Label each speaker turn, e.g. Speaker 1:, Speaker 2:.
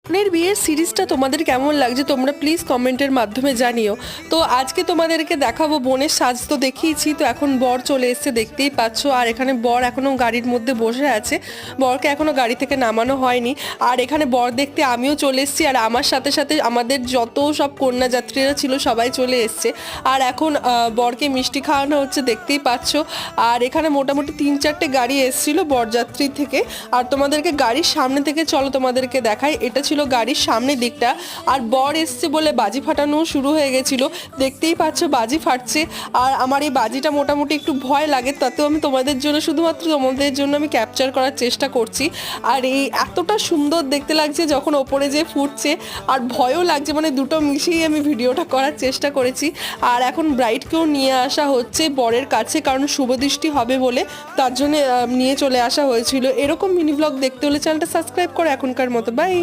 Speaker 1: বোনের বিয়ের সিরিজটা তোমাদের কেমন লাগছে তোমরা প্লিজ কমেন্টের মাধ্যমে জানিও। তো আজকে তোমাদেরকে দেখাবো বোনের সাজ তো দেখিয়েছি, তো এখন বর চলে এসেছে দেখতেই পাচ্ছ। আর এখানে বর এখনও গাড়ির মধ্যে বসে আছে, বরকে এখনও গাড়ি থেকে নামানো হয়নি। আর এখানে বর দেখতে আমিও চলে এসেছি, আর আমার সাথে সাথে আমাদের যত সব কন্যাযাত্রীরা ছিল সবাই চলে এসছে। আর এখন বরকে মিষ্টি খাওয়ানো হচ্ছে দেখতেই পাচ্ছ। আর এখানে মোটামুটি 3-4টে গাড়ি এসেছিল বরযাত্রী থেকে। আর তোমাদেরকে গাড়ির সামনে থেকে চলো তোমাদেরকে দেখাই, এটা ছিল গাড়ির সামনের দিকটা। আর বর এসছে বলে বাজি ফাটানো শুরু হয়ে গেছিলো, দেখতেই পাচ্ছ বাজি ফাটছে। আর আমার এই বাজিটা মোটামুটি একটু ভয় লাগে, তাতেও আমি তোমাদের জন্য শুধুমাত্র তোমাদের জন্য আমি ক্যাপচার করার চেষ্টা করছি। আর এই এতটা সুন্দর দেখতে লাগছে যখন ওপরে যে ফুটছে, আর ভয়ও লাগছে, মানে দুটো মিশিয়ে আমি ভিডিওটা করার চেষ্টা করেছি। আর এখন ব্রাইডকেও নিয়ে আসা হচ্ছে বরের কাছে, কারণ শুভদৃষ্টি হবে বলে তার জন্য নিয়ে চলে আসা হয়েছিল। এরকম মিনি ব্লগ দেখতে হলে চ্যানেলটা সাবস্ক্রাইব করো এখনকার মতো। বাই।